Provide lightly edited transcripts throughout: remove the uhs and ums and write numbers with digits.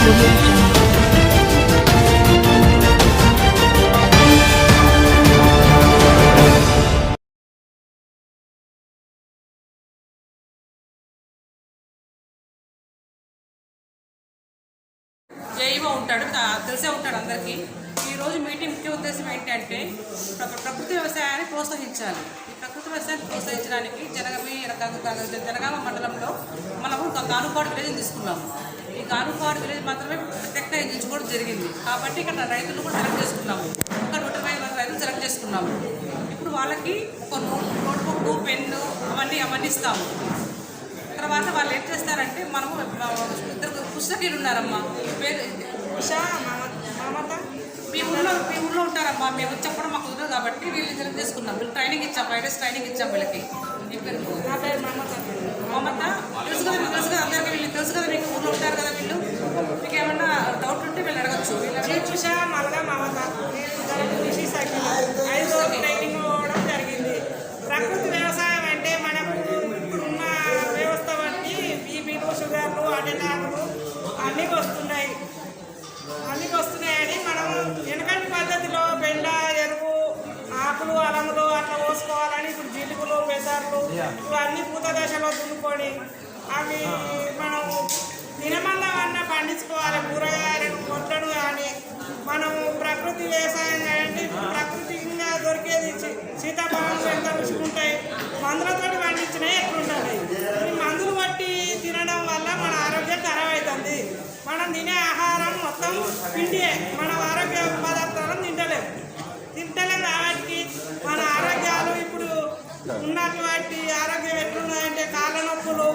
జైవ ఉంటాడు, తెలిసే ఉంటాడు అందరికీ. ఈరోజు మీటింగ్ ముఖ్య ఉద్దేశం ఏంటంటే ప్రకృతి వ్యవసాయాన్ని ప్రోత్సహించాలి. ఈ ప్రకృతి వ్యవసాయాన్ని ప్రోత్సహించడానికి జనగామ మండలంలో మనము గానుపాడు విలేజ్ తీసుకున్నాము. ఈ గానుపాడు విలేజ్ మాత్రమే ప్రత్యేకంగా ఎంచుకోవడం జరిగింది. కాబట్టి ఇక్కడ రైతులు కూడా సెలెక్ట్ చేసుకున్నాము. ఒక 120 రైతులు సెలెక్ట్ చేసుకున్నాము. ఇప్పుడు వాళ్ళకి ఒక నోట్బుక్, పెన్ను అవన్నీ ఇస్తాము. తర్వాత వాళ్ళు ఏం చేస్తారంటే మనము 2 పుస్తకాలు ఉన్నారమ్మా. పేరు మీ ఊళ్ళో ఉంటారమ్మా. మేము చెప్పడం మాకు కుదరదు కాబట్టి వీళ్ళు సెలెక్ట్ చేసుకున్నాం. వీళ్ళు ట్రైనింగ్ ఇచ్చాం, 5 days ట్రైనింగ్ ఇచ్చాం వీళ్ళకి. నా పేరు మమత. తెలుసు కదా అందరికీ. వీళ్ళు తెలుసు కదా, మీకు ఊళ్ళో ఉంటారు కదా వీళ్ళు. మీకు ఏమన్నా డౌట్ ఉంటే వీళ్ళు అడగచ్చు. ట్రైనింగ్ ఇవ్వడం జరిగింది. ప్రకృతి వ్యవసాయం అంటే మనకు ఇప్పుడున్న వ్యవస్థ బట్టి బీపీలు, షుగర్లు, హార్ట్ అటాక్లు అన్నీ వస్తున్నాయని మనం వెనకటి పద్ధతిలో బెండ, ఎరువు, ఆకులు, అలములు అట్లా పోసుకోవాలని ఇప్పుడు జీలుగులు, పెసర్లు ఇవన్నీ పూత దశలో దున్నుకొని అవి మనం దినమన్నా పండించుకోవాలి. కూరగాయలను, పొట్లను కానీ మనము ప్రకృతి వ్యవసాయం అంటే ప్రకృతిగా దొరికేది సీతాఫలం ఎంత రుచుకుంటాయి. మందులతో పండించినవి ఎట్లుంటాయి. ఈ మందులు బట్టి తినడం వల్ల మన ఆరోగ్యం ఖరాబ్ అవుతుంది. మనం తినే ఆహారం మొత్తం పిండియే. మన ఆరోగ్య పదార్థాలను తింటలేం కాబట్టి మన ఆరోగ్యాలు ఇప్పుడు ఉన్నటువంటి ఆరోగ్యం ఎట్లున్నాయంటే కాళ్ళ నొప్పులు,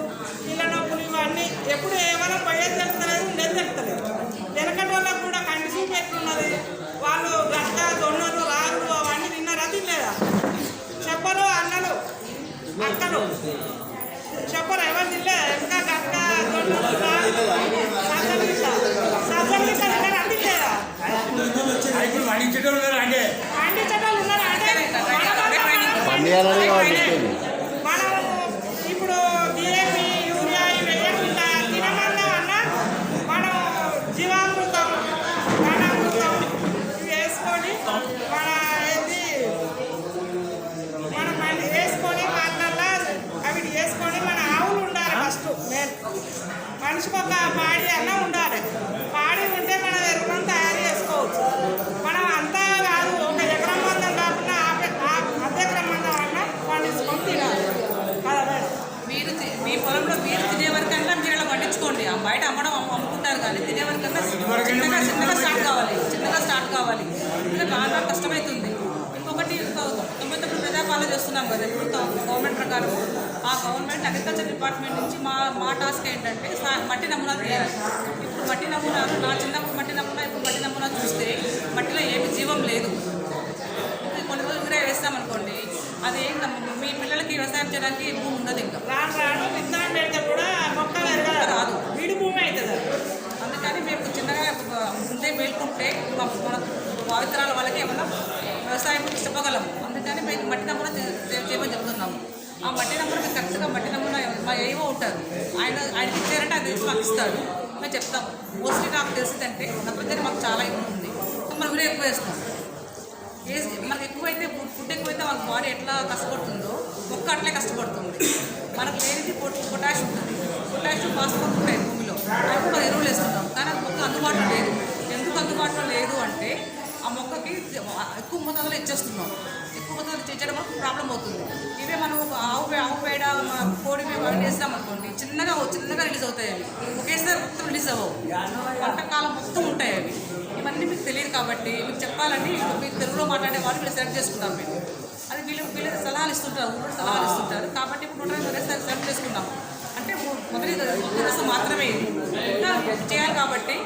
కీళ్ళ నొప్పులు ఇవన్నీ ఎప్పుడు ఏమైనా పోయేది తెలుస్తలేదు, ఉండేది తెలుస్తలేదు. వెనకటి వాళ్ళకు కూడా కంటి చూపు ఎట్లున్నది. వాళ్ళు గట్ట, జొన్నలు, రాళ్ళు అవన్నీ తిన్నారా, తినలేదా? చెప్పరు అన్నలు, అక్కలు చెప్పరు ఎవరు తినలే. ఇంకా గట్ట, జొన్నలు, రాళ్ళు, సజ్జలు తిన్నారా, తినలేదా? పండించేటోళ్ళు ఉన్నారా అంటే మనం ఇప్పుడు డిఏపి, యూరియా ఇవి వేయకుండా తినమన్నా అన్న మనం జీవామృతం, ఘనామృతం ఇవి వేసుకొని మనం వేసుకొని వాళ్ళల్లో అవి వేసుకొని మన ఆవులు ఉండాలి. ఫస్ట్ మనిషికి ఒక పాడి అన్న ఉండాలి. పాడి ఉంటే మనం ఎరువులను తయారు చేసుకోవచ్చు. మనం అంతా కాదు, ఒక ఎకరం మందం కాకుండా అర్ధ ఎకరం మందం అన్న పండించుకొని తినాలి కదా. మీరు మీ పొలంలో మీరు తినే వరకన్నా మీరు ఇలా పండించుకోండి. బయట అమ్ముకుంటారు కానీ తినే వరకన్నా చిన్నగా స్టార్ట్ కావాలి. ఇంకా బాగా కష్టమవుతుంది. ఇంకొకటి 99 ప్రజాపాలన చేస్తున్నాం కదా ఇప్పుడు గవర్నమెంట్ ప్రకారం. ఆ గవర్నమెంట్ అగ్రికల్చర్ డిపార్ట్మెంట్ నుంచి మా టాస్క్ ఏంటంటే మట్టి నమూనా తీయాలి. ఇప్పుడు మట్టి నమూనాలు, నా చిన్నప్పుడు మట్టి నమూనా, ఇప్పుడు మట్టి నమూనా చూస్తే మట్టిలో ఏమి జీవం లేదు. కొన్ని రోజులు యూరియా వేస్తామనుకోండి, అది మీ పిల్లలకి వ్యవసాయం చేయడానికి భూమి ఉండదు. ఇంకా రాను విత్తనం పెడితే కూడా మొక్క రాదు, వీడి భూమి అవుతుంది. అందుకని మేము చిన్నగా ముందే మేల్కుంటే మన భావితరాల వాళ్ళకి ఏమన్నా వ్యవసాయం గురించి చెప్పగలము. అందుకని మేము మట్టి నమూనా చేయమని చెప్తున్నాము. ఆ మట్టి నమూనా మీకు కరెక్ట్గా మట్టి నమూనా మా ఏవో ఉంటారు, ఆయనకి ఇచ్చారంటే అది మాకు ఇస్తాడు. మేము చెప్తాము. మోస్ట్లీ నాకు తెలిసిందంటే నత్రజని మాకు చాలా ఎక్కువ ఉంది. మనం ఊరే ఎక్కువ వేస్తాం. మనకు ఎక్కువైతే ఫుడ్ ఎక్కువైతే వాళ్ళ బాడీ ఎట్లా కష్టపడుతుందో మొక్క అట్లే కష్టపడుతుంది. మనకు లేనిది పొటాష్ ఉంటుంది, పొటాష్, ఫాస్ఫరస్ ఉంటాయి భూమిలో. అవి కూడా ఎరువులు వేస్తున్నాం కానీ అది మొక్క అందుబాటులో లేదు. ఎందుకు అందుబాటులో లేదు అంటే ఆ మొక్కకి ఎక్కువ మోతాదులో ఇచ్చేస్తున్నాం. ఎక్కువ మోతాదులో ఇచ్చేయడం వల్ల ప్రాబ్లం అవుతుంది. ఇవే మనం ఆవు పేడ, కోడి అవన్నీ వేస్తామనుకోండి, చిన్నగా రిలీజ్ అవుతాయి. అవి ఒకేసారి మొత్తం రిలీజ్ అవ్వవు. వంటకాలం మొత్తం ఉంటాయి అవి. ఇవన్నీ మీకు తెలియదు కాబట్టి మీకు చెప్పాలని మీకు తెలుగులో మాట్లాడే వాళ్ళు వీళ్ళు సెలెక్ట్ చేసుకుంటాం. మేము అది వీళ్ళు సలహాలు ఇస్తుంటారు, ఊళ్ళో సలహాలు ఇస్తుంటారు. కాబట్టి ఇప్పుడు 120 సెలెక్ట్ చేసుకున్నాము. అంటే మొదటి దశ మాత్రమే ఇది. ఇంకా చేయాలి కాబట్టి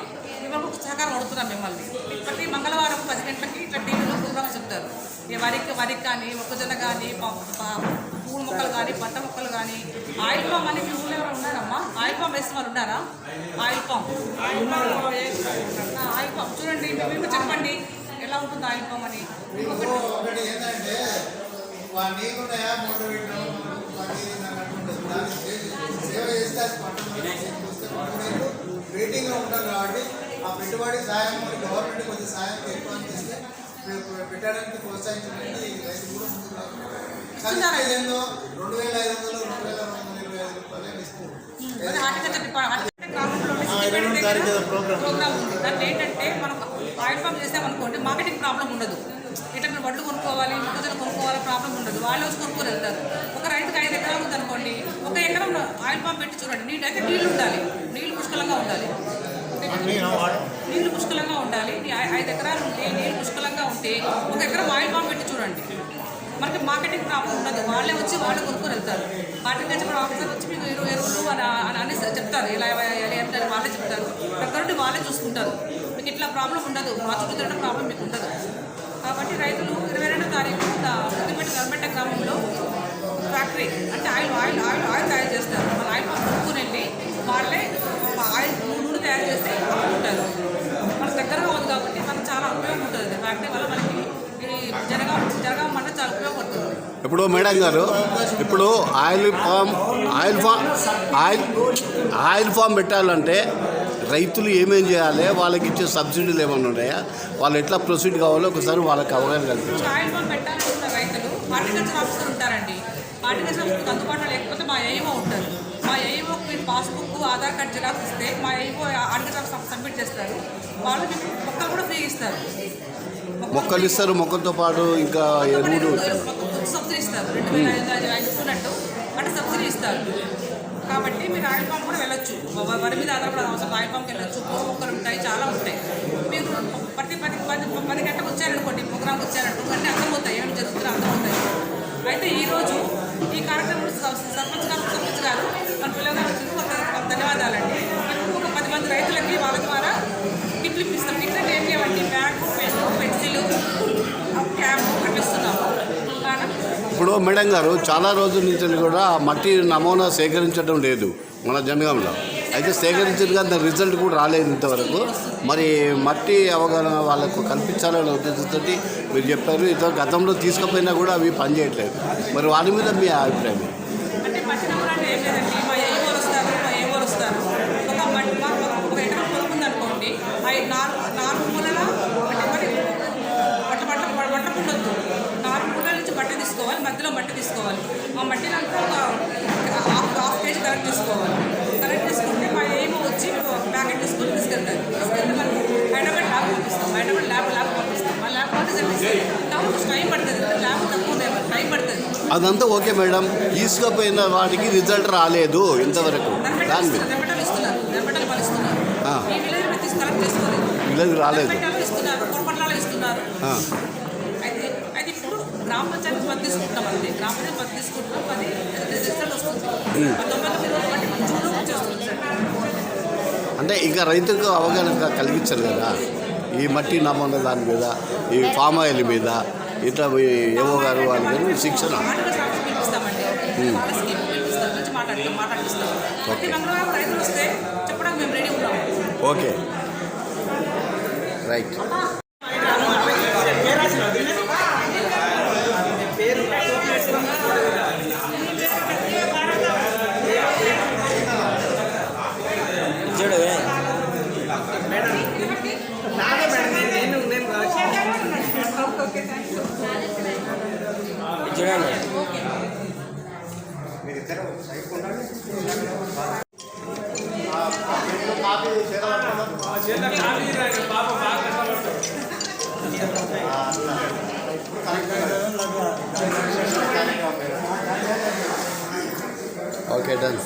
మిమ్మల్ని సహకారం అడుగుతున్నాం. మిమ్మల్ని ప్రతి మంగళవారం 10 గంటలకి ఇట్లా టీవీలో ప్రోగ్రామ్స్ చెప్తారు. వరికి కానీ, మొక్కజొన్న కానీ, పూల మొక్కలు కానీ, పంట మొక్కలు కానీ. ఆయిల్ పామ్ అని మీ ఊళ్ళో ఎవరు ఉన్నారమ్మా? ఆయిల్ పామ్ వేసిన వాళ్ళు ఉన్నారా? ఆయిల్ పామ్ చూడండి, మీరు చెప్పండి ఎలా ఉంటుంది ఆయిల్ పామ్ అని. రేటింగ్లో ఉంటారు కాబట్టి పెట్టుబడి సాయం గవర్నమెంట్ కొంచెం సాయం ఎక్కువ అందిస్తే పెట్టడానికి ప్రోత్సహించడానికి రైతులు కూడా ముందుకు రావాలి. ఏదో 2,500 2,225 రూపాయలు ఇస్తుంది. ప్రోగ్రామ్ ఉంది. దాంట్లో ఏంటంటే మనం ఆయిల్ ఫామ్ చేసామనుకోండి మార్కెటింగ్ ప్రాబ్లం ఉండదు. ఇట్లా మీరు వడ్లు కొనుక్కోవాలి, మొక్కజొన్న కొనుక్కోవాలి ప్రాబ్లం ఉండదు. వాళ్ళు వచ్చి కొనుక్కొని వెళ్తారు. ఒక రైతుకి 5 ఎకరాలు ఉందనుకోండి, 1 ఎకరం ఆయిల్ ఫామ్ పెట్టి చూడండి. నీళ్ళు ఉండాలి, నీళ్ళు పుష్కలంగా ఉండాలి. నీళ్ళు పుష్కలంగా ఉండాలి. 5 ఎకరాలు ఉంటే నీళ్ళు పుష్కలంగా ఉంటే 1 ఎకరం ఆయిల్ ఫామ్ పెట్టి చూడండి. మనకి మార్కెటింగ్ ప్రాబ్లం ఉండదు. వాళ్ళే వచ్చి వాళ్ళు కొనుక్కొని వెళ్తారు. హార్టికల్చర్ ఆఫీసర్ వచ్చి మీకు ఎరువులు అని చెప్తారు. ఎలా అంటారు వాళ్ళే చెప్తారు. దగ్గరుండి వాళ్ళే చూసుకుంటారు. మీకు ఇట్లా ప్రాబ్లం ఉండదు. మా చుట్టూ తిరగడం ప్రాబ్లం మీకు ఉండదు. కాబట్టి రైతులు 22వ తారీఖు సిద్దిపేట గవర్నమెంట్ గ్రామంలో ఫ్యాక్టరీ అంటే ఆయిల్ తయారు చేస్తారు. మన ఆయిల్ కొనుక్కొని వెళ్ళి వాళ్ళే ఆయిల్ నూనె తయారు చేసి అమ్ముకుంటారు. మనకు దగ్గరగా ఉంది కాబట్టి మనకు చాలా ఉపయోగం ఉంటుంది. ఫ్యాక్టరీ వల్ల మనకి జరగడం అంటే చాలా ఉపయోగపడుతుంది. ఇప్పుడు మేడం గారు, ఇప్పుడు ఆయిల్ ఫామ్ పెట్టాలంటే రైతులు ఏమేం చేయాలి, వాళ్ళకి ఇచ్చే సబ్సిడీలు ఏమైనా ఉన్నాయా, వాళ్ళు ఎట్లా ప్రొసీడ్ కావాలో ఒకసారి వాళ్ళకి అవగాహన కల్పించాలి. ఆయిల్ ఫామ్ పెట్టాలనుకున్న రైతులు హార్టికల్చర్ ఆఫీసర్ ఉంటారండి. హార్టికల్చర్ ఆఫీసర్ అందుబాటులో లేకపోతే మా ఏఈఓ ఉంటారు. మా ఏఈఓకి మీరు పాస్బుక్, ఆధార్ కార్డ్ జిరాక్స్ ఇస్తే మా ఏఈఓ హార్టికల్చర్ ఆఫీసర్ సబ్మిట్ చేస్తారు. వాళ్ళు మీకు మొక్కలు కూడా ఫ్రీ ఇస్తారు. మొక్కలు ఇస్తారు, మొక్కలతో పాటు ఇంకా ఎరువులు సబ్సిడీ ఇస్తారు. 2,500 ఇస్తున్నట్టు అంటే సబ్సిడీ ఇస్తారు. కాబట్టి మీరు ఆయిల్ ఫామ్ కూడా వెళ్ళొచ్చు. వరి మీద ఆధారపడడం అవసరం. ఆయిల్ ఫామ్కి వెళ్ళొచ్చు. మొక్కలు ఉంటాయి, చాలా ఉంటాయి. మీరు ప్రతి 10 గంటలకు వచ్చారనుకోండి, ప్రోగ్రామ్కి వచ్చారనుకోండి, అంటే అర్థమవుతాయి ఏమైనా జరుగుతుందో అర్థమవుతాయి. అయితే ఈరోజు ఈ కార్యక్రమం సర్పంచ్ గారు మన పిల్లగారు ధన్యవాదాలండి. ఒక 10 మంది రైతులకి వాళ్ళ ద్వారా కిట్లు ఇప్పిస్తాం. కిట్లు అంటే ఏం లేవండి, బ్యాగ్, పెన్సిల్, క్యాప్ అట్లా ఇస్తున్నాము. ఇప్పుడు మేడం గారు చాలా రోజుల నుంచి కూడా మట్టి నమూనా సేకరించడం లేదు మన జనగాంలో. అయితే సేకరించిన కానీ దాని రిజల్ట్ కూడా రాలేదు ఇంతవరకు. మరి మట్టి అవగాహన వాళ్ళకు కల్పించాలనే ఉద్దేశంతో మీరు చెప్పారు. ఇంత గతంలో తీసుకుపోయినా కూడా అవి పనిచేయట్లేదు. మరి వాటి మీద మీ అభిప్రాయం? అంటే మట్టి నమూనా అంటే ఏం లేదండి. మా ఏఓలు వస్తారు. ఒక ఎకరం పొలం ఉందనుకోండి, 4 మూలల బట్ట ఉండొద్దు. 4 మూలల నుంచి బట్ట తీసుకోవాలి, మధ్యలో మట్టి తీసుకోవాలి. ఆ మట్టిని అంతా ఒక హాఫ్ కేజీ కలెక్ట్ చేసుకోవాలి. కలెక్ట్ చేసుకుంటే మా ఏమో వచ్చి ప్యాకెట్ తీసుకొని తీసుకెళ్తారు. తీసుకెళ్తే మనం హైదరాబాద్ ల్యాబ్ పంపిస్తాం. హైదరాబాద్ ల్యాబ్ పంపిస్తాం. ఆ ల్యాబ్ పంపిస్తే టైం పడుతుంది. ల్యాబ్ తక్కువ టైం పడుతుంది. అదంతా ఓకే మేడం. తీసుకుపోయిన వాటికి రిజల్ట్ రాలేదు ఇంతవరకు. దాని మీద విలేజ్ రాలేదు. ఇస్తున్నారు. అయితే ఇప్పుడు గ్రామ పంచాయతీ మధ్య తీసుకుంటాం. అంతే గ్రామ పంచాయతీ మధ్య తీసుకుంటున్నాం. అది రిజల్ట్ వస్తుంది. 99 రోజులు బట్టి జూన్లో వచ్చేస్తుంది. అంటే ఇంకా రైతులకు అవగాహన కలిగించారు కదా ఈ మట్టి నమూనా దాని మీద, ఈ ఫామ్ ఆయిల్ మీద. ఇట్లా ఏవో గారు వాళ్ళకి శిక్షణ ఓకే రైట్. Okay done.